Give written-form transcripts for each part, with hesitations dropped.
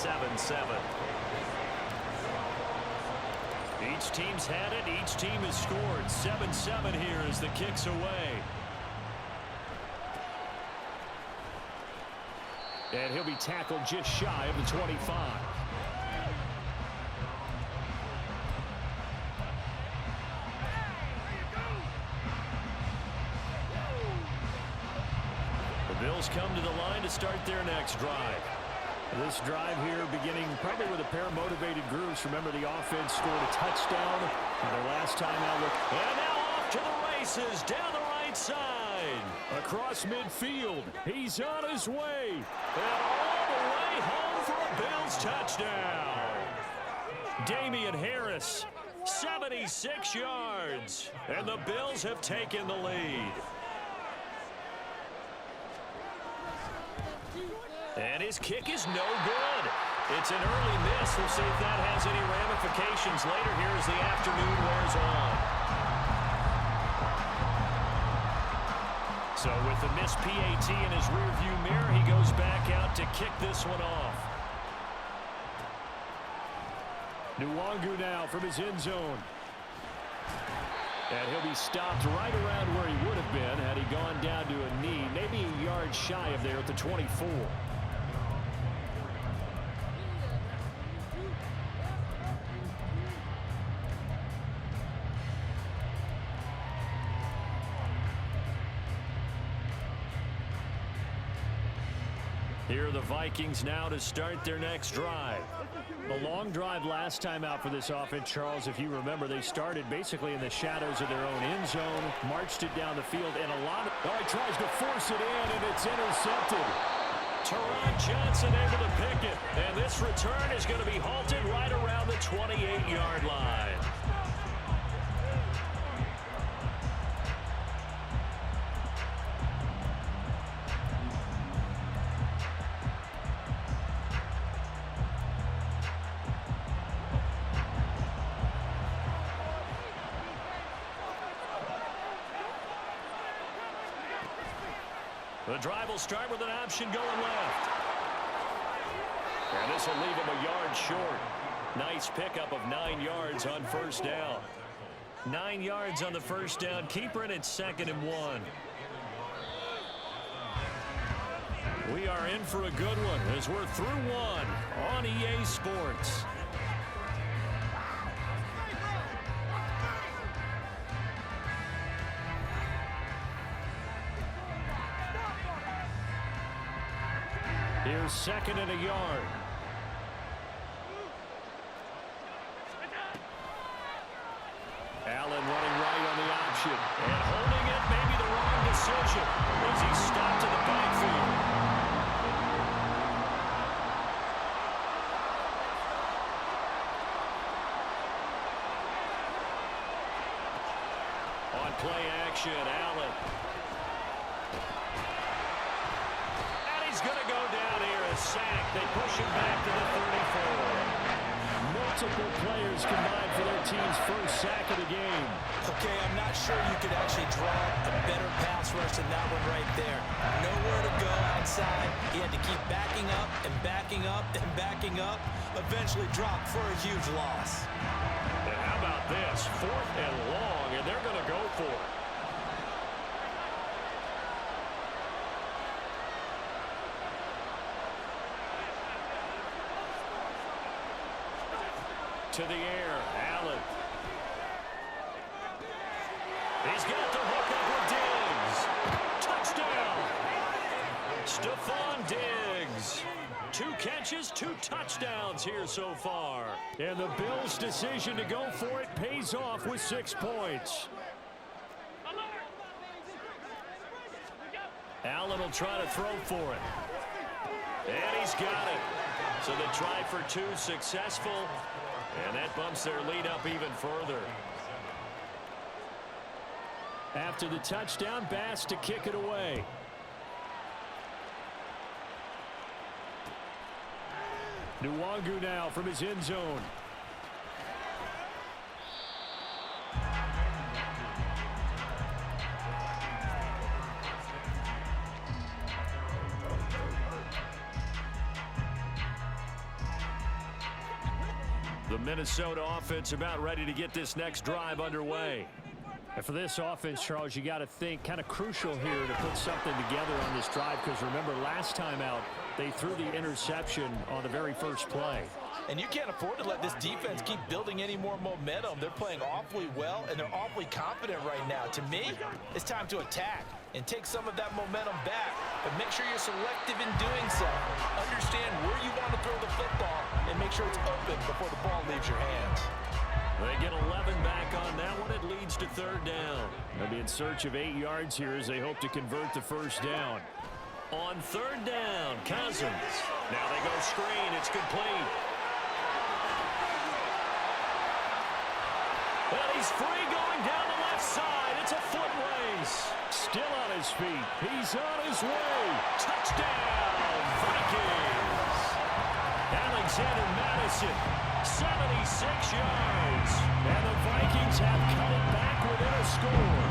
7-7. Each team's had it. Each team has scored. 7-7 here as the kick's away. And he'll be tackled just shy of the 25. The Bills come to the line to start their next drive. This drive here beginning probably with a pair of motivated groups. Remember, the offense scored a touchdown in their last time out. And now off to the races down the right side. Across midfield. He's on his way. And all the way home for a Bills touchdown. Damian Harris, 76 yards. And the Bills have taken the lead. And his kick is no good. It's an early miss. We'll see if that has any ramifications later here as the afternoon wears on. So with the missed PAT in his rearview mirror, he goes back out to kick this one off. Nwangu now from his end zone. And he'll be stopped right around where he would have been had he gone down to a knee, maybe a yard shy of there at the 24. Here are the Vikings now to start their next drive. A long drive last time out for this offense, Charles. If you remember, they started basically in the shadows of their own end zone, marched it down the field, and a lot of... Oh, he tries to force it in, and it's intercepted. Teron Johnson able to pick it, and this return is going to be halted right around the 28-yard line. The drive will start with an option going left. And this will leave him a yard short. Nice pickup of 9 yards on first down. 9 yards on the first down. Keeper in at 2nd and 1. We are in for a good one as we're through one on EA Sports. Here's 2nd and a yard. Allen running right on the option. And holding it, maybe the wrong decision as he stopped in the backfield. On play action, Allen. Going to go down here, a sack. They push him back to the 34. Multiple players combined for their team's first sack of the game. Okay, I'm not sure you could actually draw a better pass rush than that one right there. Nowhere to go outside. He had to keep backing up and backing up and backing up. Eventually dropped for a huge loss. And how about this? 4th and long, and they're going to go for it. To the air, Allen. He's got the hook up with Diggs. Touchdown. Stephon Diggs. 2 catches, 2 touchdowns here so far. And the Bills' decision to go for it pays off with 6 points. Allen will try to throw for it. And he's got it. So the try for 2 successful. And that bumps their lead up even further. After the touchdown, Bass to kick it away. Nwangu now from his end zone. The Minnesota offense about ready to get this next drive underway. And for this offense, Charles, you got to think kind of crucial here to put something together on this drive, because remember last time out they threw the interception on the very first play. And you can't afford to let this defense keep building any more momentum. They're playing awfully well, and they're awfully confident right now. To me, it's time to attack and take some of that momentum back, but make sure you're selective in doing so. Understand where you want to throw the football and make sure it's open before the ball leaves your hands. They get 11 back on that one. It leads to third down. They'll be in search of 8 yards here as they hope to convert the first down. On third down, Cousins. Now they go screen. It's complete. Well, he's free going down the left side. It's a foot race. Still on his feet. He's on his way. Touchdown, Vikings. Alexander Madison, 76 yards. And the Vikings have cut it back within a score.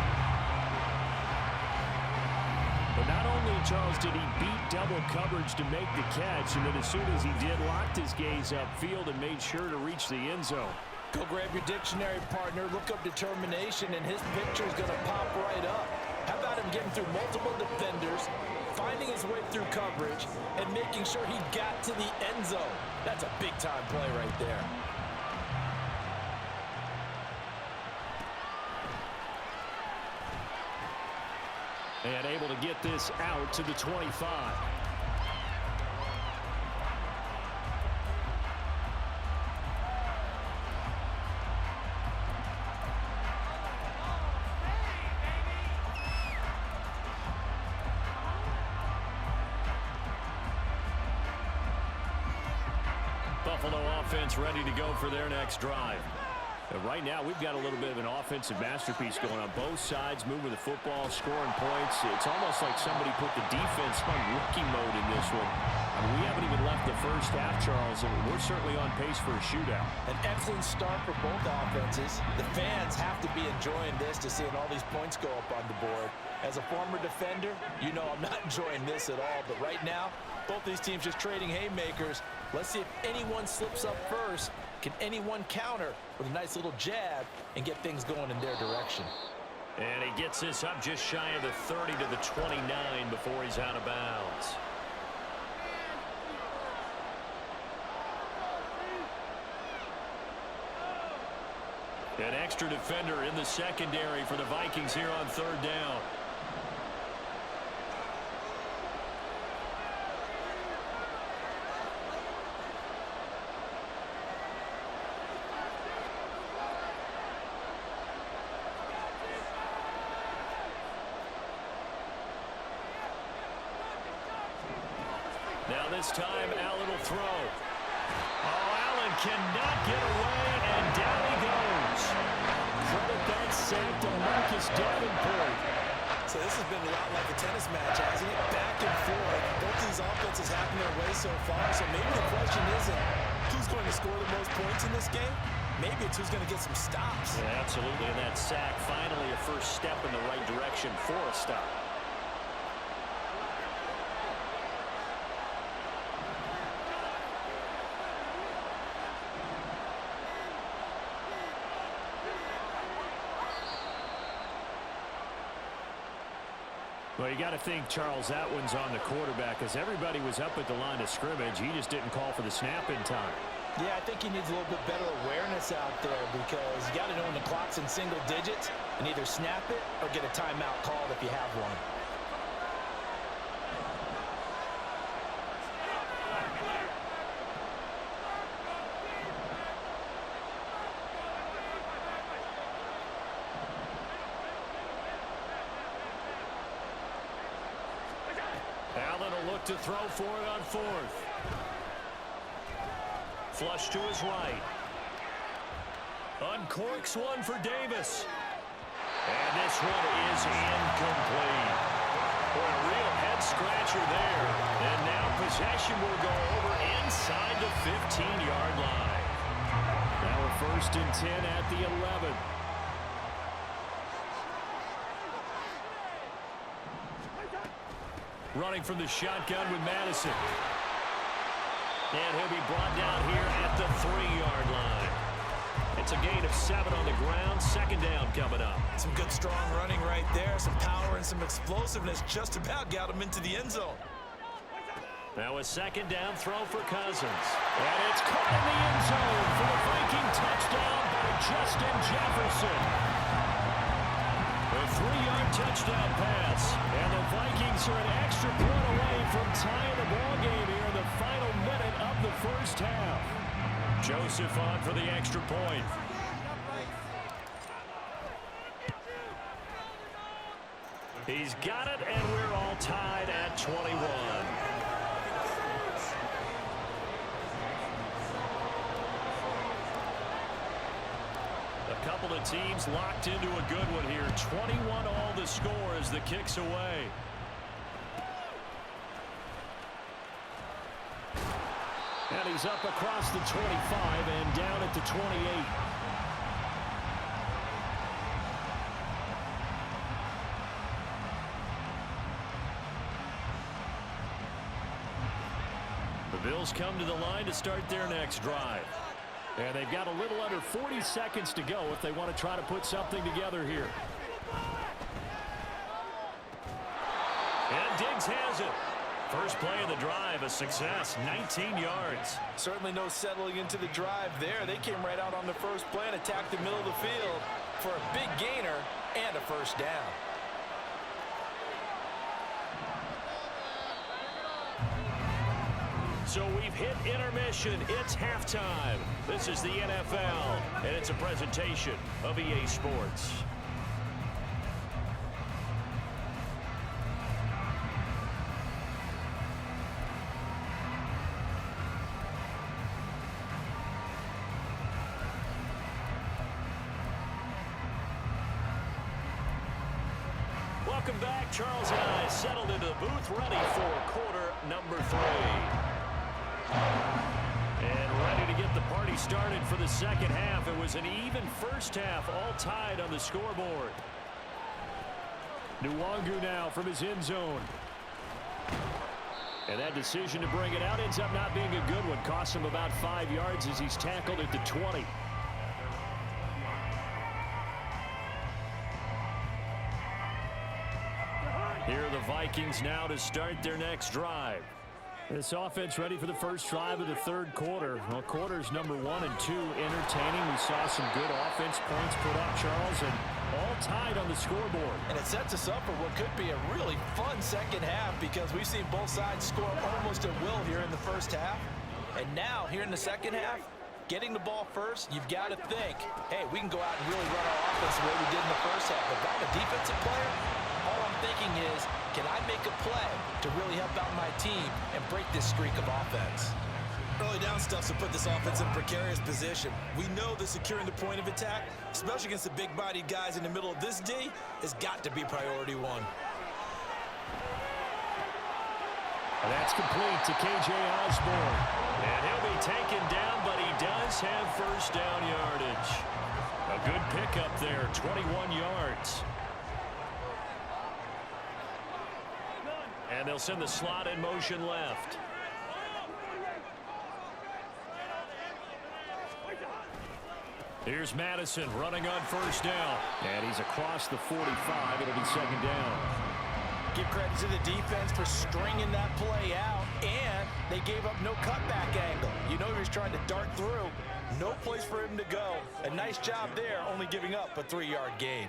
But not only, Charles, did he beat double coverage to make the catch, and then as soon as he did, locked his gaze upfield and made sure to reach the end zone. Go grab your dictionary, partner. Look up determination, and his picture is going to pop right up. How about him getting through multiple defenders, finding his way through coverage, and making sure he got to the end zone? That's a big-time play right there. And able to get this out to the 25. Buffalo offense ready to go for their next drive. Right now, we've got a little bit of an offensive masterpiece going on. Both sides moving the football, scoring points. It's almost like somebody put the defense on rookie mode in this one. I mean, we haven't even left the first half, Charles, and we're certainly on pace for a shootout. An excellent start for both offenses. The fans have to be enjoying this to seeing all these points go up on the board. As a former defender, you know I'm not enjoying this at all. But right now, both these teams just trading haymakers. Let's see if anyone slips up first. Can anyone counter with a nice little jab and get things going in their direction? And he gets this up just shy of the 30 to the 29 before he's out of bounds. An extra defender in the secondary for the Vikings here on third down. Now this time, Allen will throw. Oh, Allen cannot get away, and down he goes. Credit that sack to Marcus Davenport. So this has been a lot like a tennis match, hasn't it? Back and forth. Both these offenses having their way so far. So maybe the question isn't who's going to score the most points in this game. Maybe it's who's going to get some stops. Yeah, absolutely. And that sack, finally a first step in the right direction for a stop. Well, you got to think, Charles, that one's on the quarterback, because everybody was up at the line of scrimmage. He just didn't call for the snap in time. Yeah, I think he needs a little bit better awareness out there, because you got to know when the clock's in single digits and either snap it or get a timeout called if you have one. Allen will look to throw for it on fourth. Flush to his right. Uncorks one for Davis. And this one is incomplete. Boy, a real head-scratcher there. And now possession will go over inside the 15-yard line. Now we're 1st and 10 at the 11. Running from the shotgun with Madison. And he'll be brought down here at the 3-yard line. It's a gain of 7 on the ground. Second down coming up. Some good strong running right there. Some power and some explosiveness just about got him into the end zone. Now a second down throw for Cousins. And it's caught in the end zone for the Viking touchdown by Justin Jefferson. A 3-yard touchdown pass. And the Vikings are an extra point away from tying the ball game here in the final minute of the first half. Joseph on for the extra point. He's got it, and we're all tied at 21. A couple of teams locked into a good one here. 21 all the score as the kick's away. And he's up across the 25 and down at the 28. The Bills come to the line to start their next drive. And they've got a little under 40 seconds to go if they want to try to put something together here. And Diggs has it. First play of the drive, a success, 19 yards. Certainly no settling into the drive there. They came right out on the first play and attacked the middle of the field for a big gainer and a first down. So we've hit intermission. It's halftime. This is the NFL, and it's a presentation of EA Sports. Welcome back. Charles and I settled into the booth, ready for quarter number 3. And ready to get the party started for the second half. It was an even first half, all tied on the scoreboard. Nwangu now from his end zone. And that decision to bring it out ends up not being a good one. Costs him about 5 yards as he's tackled at the 20. Here are the Vikings now to start their next drive. This offense ready for the first drive of the third quarter. Well, quarters number 1 and 2 entertaining. We saw some good offense points put up, Charles, and all tied on the scoreboard. And it sets us up for what could be a really fun second half because we've seen both sides score almost at will here in the first half. And now, here in the second half, getting the ball first, you've got to think, hey, we can go out and really run our offense the way we did in the first half. But if I'm a defensive player, all I'm thinking is, can I make a play to really help out my team and break this streak of offense? Early down stuff to put this offense in a precarious position. We know that securing the point of attack, especially against the big-bodied guys in the middle of this D, has got to be priority 1. And that's complete to K.J. Osborne. And he'll be taken down, but he does have first down yardage. A good pickup there, 21 yards. And they'll send the slot in motion left. Here's Madison running on first down. And he's across the 45. It'll be second down. Give credit to the defense for stringing that play out. And they gave up no cutback angle. You know he was trying to dart through. No place for him to go. A nice job there, only giving up a 3-yard gain.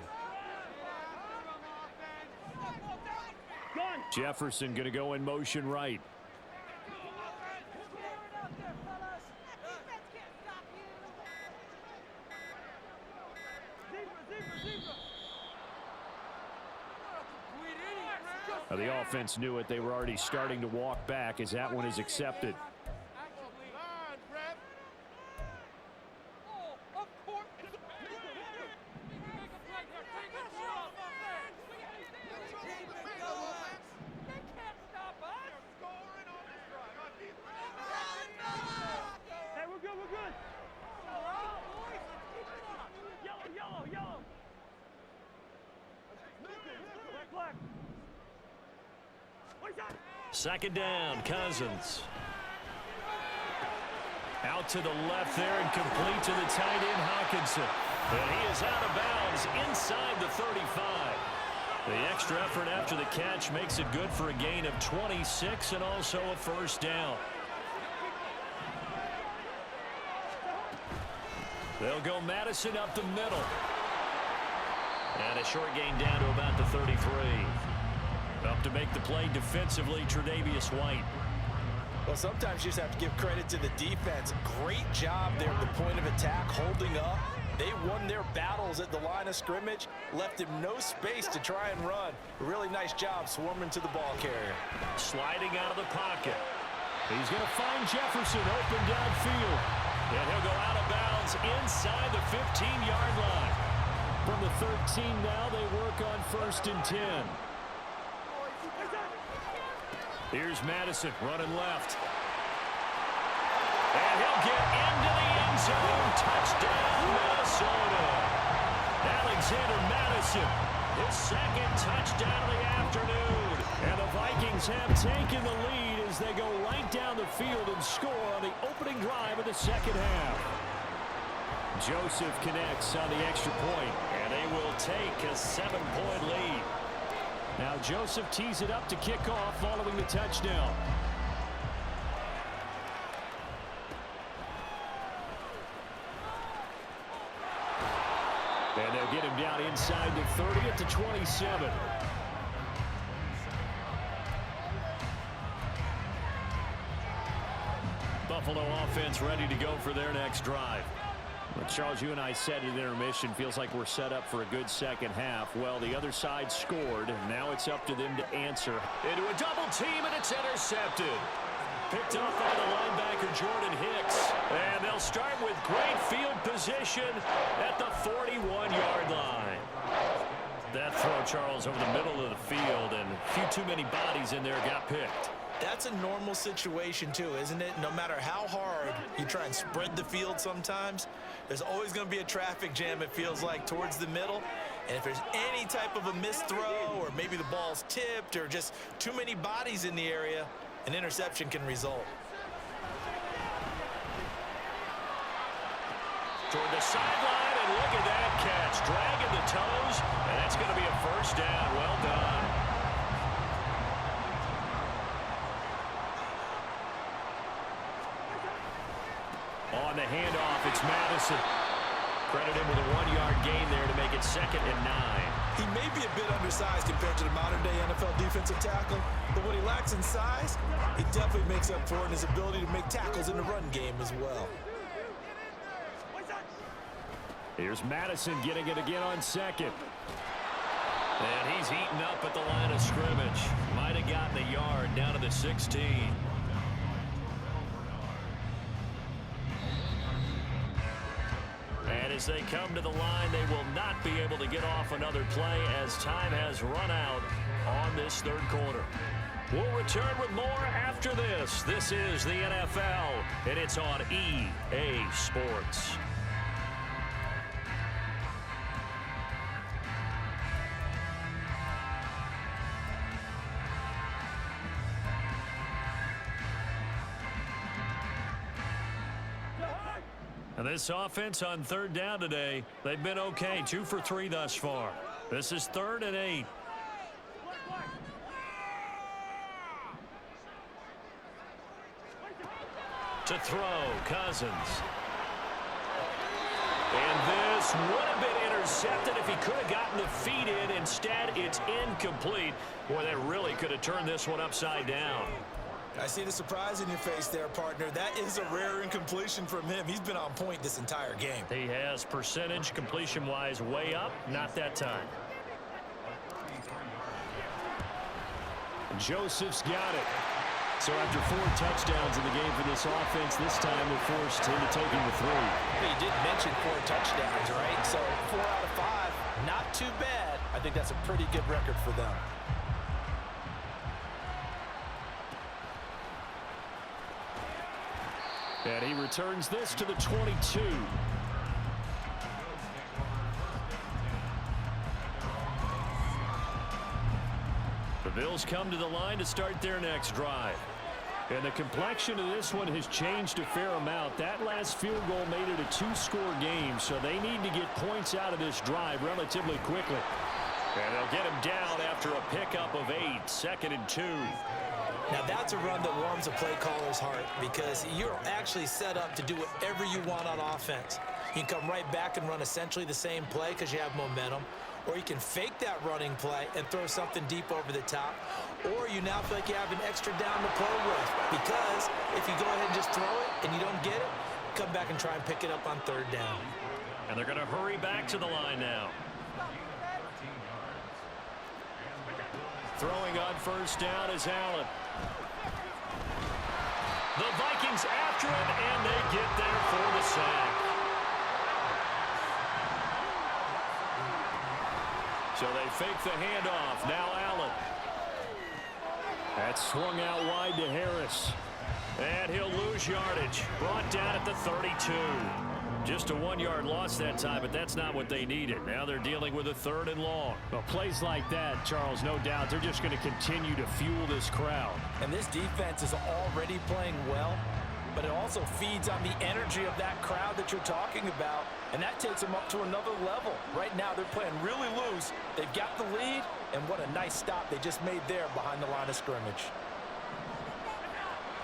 Jefferson going to go in motion right. Now the offense knew it. They were already starting to walk back as that one is accepted. Second down, Cousins. Out to the left there and complete to the tight end, Hawkinson. And he is out of bounds inside the 35. The extra effort after the catch makes it good for a gain of 26 and also a first down. They'll go Madison up the middle. And a short gain down to about the 33. Up to make the play defensively, Tre'Davious White. Well, sometimes you just have to give credit to the defense. Great job there at the point of attack, holding up. They won their battles at the line of scrimmage, left him no space to try and run. A really nice job swarming to the ball carrier. Sliding out of the pocket. He's going to find Jefferson open downfield. And he'll go out of bounds inside the 15-yard line. From the 13 now, they work on 1st and 10. Here's Madison running left. And he'll get into the end zone. Touchdown, Minnesota. Alexander Madison, his second touchdown of the afternoon. And the Vikings have taken the lead as they go right down the field and score on the opening drive of the second half. Joseph connects on the extra point, and they will take a 7-point lead. Now Joseph tees it up to kick off following the touchdown. And they'll get him down inside the 30 at the 27. Buffalo offense ready to go for their next drive. Well, Charles, you and I said at intermission, feels like we're set up for a good second half. Well, the other side scored. Now it's up to them to answer. Into a double team, and it's intercepted. Picked off by the linebacker, Jordan Hicks. And they'll start with great field position at the 41-yard line. That throw, Charles, over the middle of the field, and a few too many bodies in there got picked. That's a normal situation, too, isn't it? No matter how hard you try and spread the field sometimes, there's always going to be a traffic jam, it feels like, towards the middle. And if there's any type of a missed throw, or maybe the ball's tipped, or just too many bodies in the area, an interception can result. Toward the sideline, and look at that catch. Dragging the toes, and that's going to be a first down. Well done. On the handoff, it's Madison. Credit him with a 1-yard gain there to make it 2nd and 9. He may be a bit undersized compared to the modern-day NFL defensive tackle, but what he lacks in size, he definitely makes up for it in his ability to make tackles in the run game as well. Here's Madison getting it again on 2nd. And he's eaten up at the line of scrimmage. Might have gotten a yard down to the 16. And as they come to the line, they will not be able to get off another play as time has run out on this 3rd quarter. We'll return with more after this. This is the NFL, and it's on EA Sports. And this offense on 3rd down today, they've been okay. 2 for 3 thus far. This is 3rd and 8. To throw, Cousins. And this would have been intercepted if he could have gotten the feet in. Instead, it's incomplete. Boy, they really could have turned this one upside down. I see the surprise in your face there, partner. That is a rare incompletion from him. He's been on point this entire game. He has percentage completion-wise way up. Not that time. Joseph's got it. So after 4 touchdowns in the game for this offense, this time they're forced into taking the 3. But you did mention 4 touchdowns, right? So 4 out of 5, not too bad. I think that's a pretty good record for them. And he returns this to the 22. The Bills come to the line to start their next drive. And the complexion of this one has changed a fair amount. That last field goal made it a two-score game, so they need to get points out of this drive relatively quickly. And they'll get him down after a pickup of 8, 2nd and 2. Now that's a run that warms a play caller's heart because you're actually set up to do whatever you want on offense. You can come right back and run essentially the same play because you have momentum. Or you can fake that running play and throw something deep over the top. Or you now feel like you have an extra down to play with. Because if you go ahead and just throw it and you don't get it, come back and try and pick it up on 3rd down. And they're going to hurry back to the line now. Throwing on 1st down is Allen. The Vikings after it, and they get there for the sack. So they fake the handoff. Now Allen. That's swung out wide to Harris. And he'll lose yardage. Brought down at the 32. Just a 1-yard loss that time, but that's not what they needed. Now they're dealing with a 3rd and long. Well, plays like that, Charles, no doubt, they're just going to continue to fuel this crowd. And this defense is already playing well, but it also feeds on the energy of that crowd that you're talking about, and that takes them up to another level. Right now, they're playing really loose. They've got the lead, and what a nice stop they just made there behind the line of scrimmage.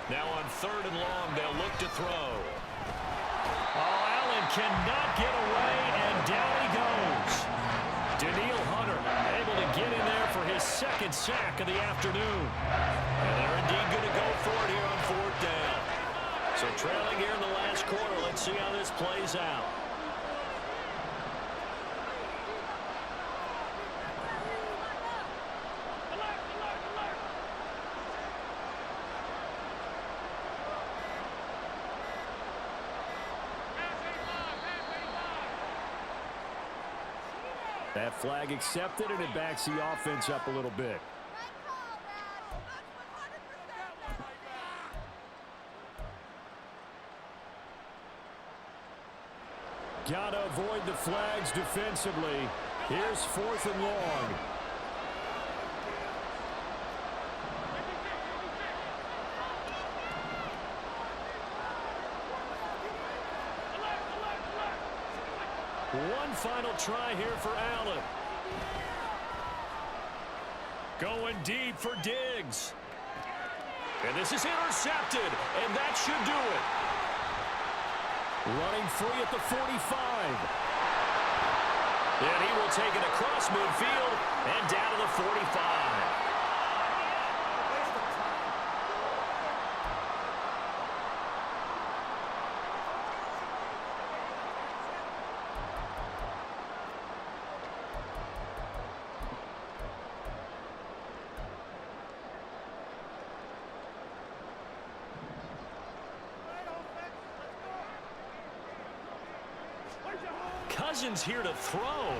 Now on 3rd and long, they'll look to throw. Oh, Allen cannot get away, and down he goes. Daniil Hunter able to get in there for his 2nd sack of the afternoon. And they're indeed going to go for it here on 4th down. So trailing here in the last quarter, let's see how this plays out. That flag accepted, and it backs the offense up a little bit. Got to avoid the flags defensively. Here's 4th and long. One final try here for Allen. Going deep for Diggs. And this is intercepted, and that should do it. Running free at the 45. And he will take it across midfield and down to the 45. Cousins here to throw.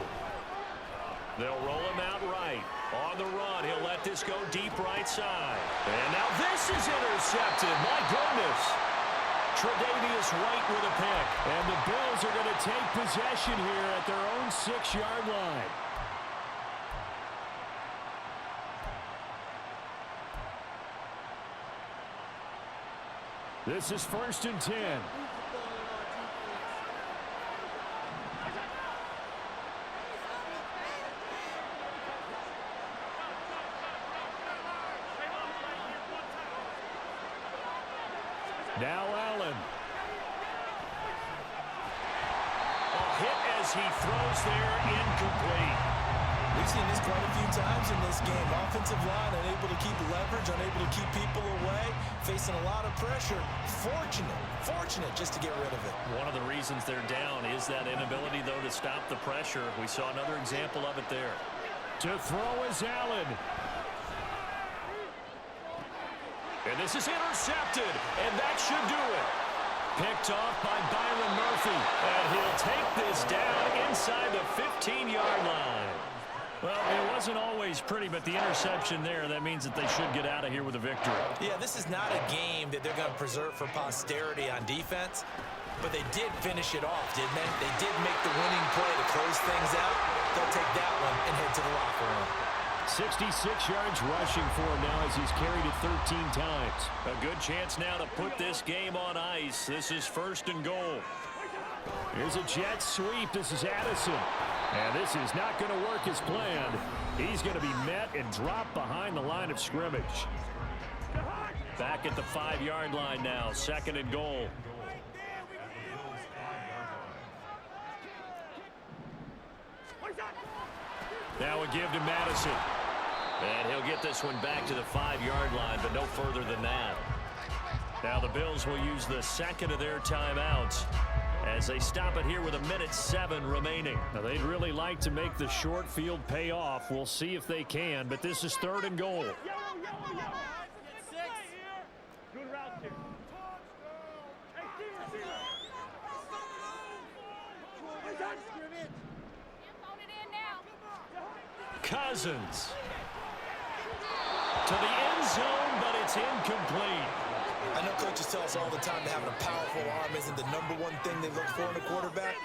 They'll roll him out right. On the run, he'll let this go deep right side. And now this is intercepted. My goodness. Tre'Davious White with a pick. And the Bills are going to take possession here at their own 6-yard line. This is 1st and 10. Now Allen. A hit as he throws there, incomplete. We've seen this quite a few times in this game. Offensive line unable to keep leverage, unable to keep people away, facing a lot of pressure. Fortunate just to get rid of it. One of the reasons they're down is that inability, though, to stop the pressure. We saw another example of it there. To throw is Allen. And this is intercepted, and that should do it. Picked off by Byron Murphy, and he'll take this down inside the 15-yard line. Well, it wasn't always pretty, but the interception there, that means that they should get out of here with a victory. Yeah, this is not a game that they're going to preserve for posterity on defense, but they did finish it off, didn't they? They did make the winning play to close things out. They'll take that one and head to the locker room. 66 yards rushing for him now as he's carried it 13 times. A good chance now to put this game on ice. This is 1st and goal. Here's a jet sweep. This is Addison. And this is not going to work as planned. He's going to be met and dropped behind the line of scrimmage. Back at the 5-yard line now. 2nd and goal. Now a give to Madison. And he'll get this one back to the 5-yard line, but no further than that. Now the Bills will use the 2nd of their timeouts as they stop it here with 1:07 remaining. Now they'd really like to make the short field pay off. We'll see if they can, but this is 3rd and goal. Cousins to the end zone, but it's incomplete. I know coaches tell us all the time that having a powerful arm isn't the #1 thing they look for in a quarterback.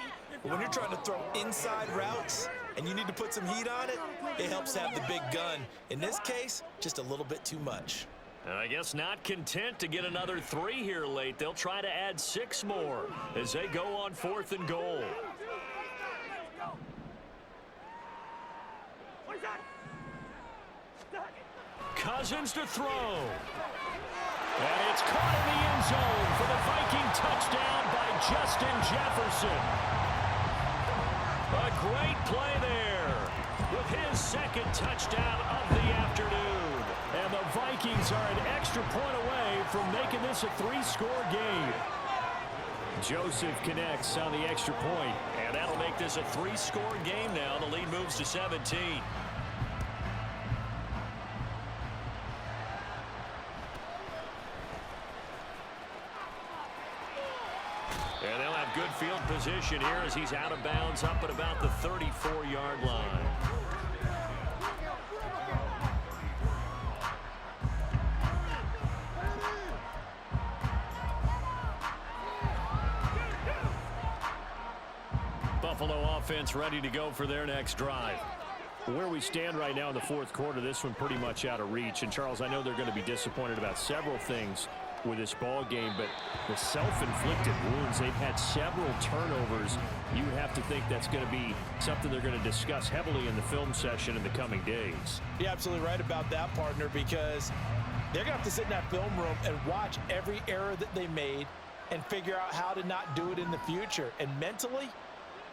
But when you're trying to throw inside routes and you need to put some heat on it, it helps to have the big gun. In this case, just a little bit too much. And I guess not content to get another 3 here late. They'll try to add 6 more as they go on 4th and goal. Cousins to throw. And it's caught in the end zone for the Viking touchdown by Justin Jefferson. A great play there with his 2nd touchdown of the afternoon. And the Vikings are an extra point away from making this a 3-score game. Joseph connects on the extra point, and that'll make this a 3-score game now. The lead moves to 17. And they'll have good field position here as he's out of bounds up at about the 34-yard line. Buffalo offense ready to go for their next drive. Where we stand right now in the 4th quarter, this one pretty much out of reach. And, Charles, I know they're going to be disappointed about several things with this ball game, but the self-inflicted wounds, they've had several turnovers. You would have to think that's going to be something they're going to discuss heavily in the film session in the coming days. You're absolutely right about that, partner, because they're going to have to sit in that film room and watch every error that they made and figure out how to not do it in the future. And mentally,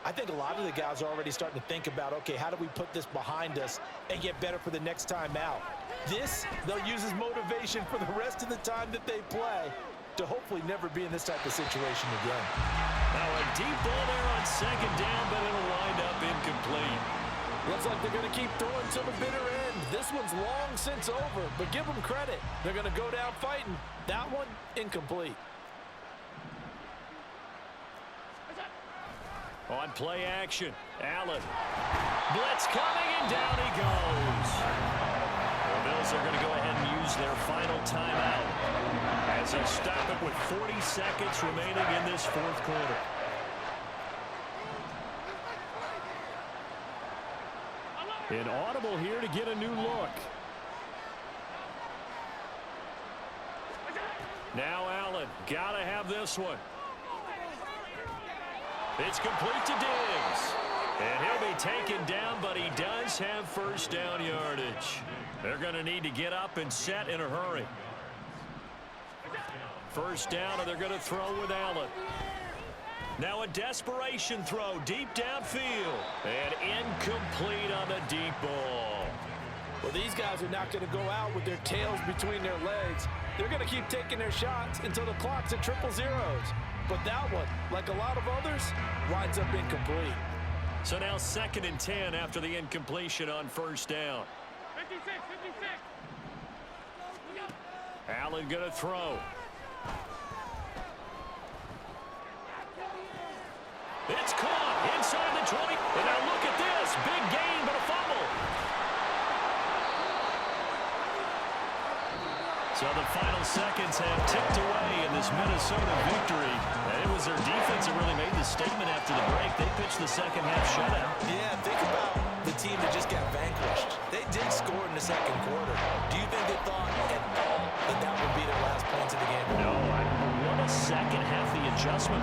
I think a lot of the guys are already starting to think about, okay, how do we put this behind us and get better for the next time out? This, they'll use as motivation for the rest of the time that they play to hopefully never be in this type of situation again. Now a deep ball there on 2nd down, but it'll wind up incomplete. Looks like they're going to keep throwing to the bitter end. This one's long since over, but give them credit. They're going to go down fighting. That one, incomplete. On play action, Allen. Blitz coming, and down he goes. The Bills are going to go ahead and use their final timeout as they stop it with 40 seconds remaining in this 4th quarter. An audible here to get a new look. Now Allen, got to have this one. It's complete to Diggs. And he'll be taken down, but he does have 1st down yardage. They're going to need to get up and set in a hurry. 1st down, and they're going to throw with Allen. Now a desperation throw deep downfield. And incomplete on the deep ball. Well, these guys are not going to go out with their tails between their legs. They're going to keep taking their shots until the clock's at 000. But that one, like a lot of others, winds up incomplete. So now 2nd and 10 after the incompletion on 1st down. 56. Allen going to throw. It's caught inside the 20. And now look at this. Big gain, but a fumble. So the final seconds have ticked away in this Minnesota victory. And it was their defense that really made the statement after the break. They pitched the second half shutout. Yeah, think about the team that just got vanquished. They did score in the second quarter. Do you think they thought at all that that would be their last points of the game? No, what a second half the adjustment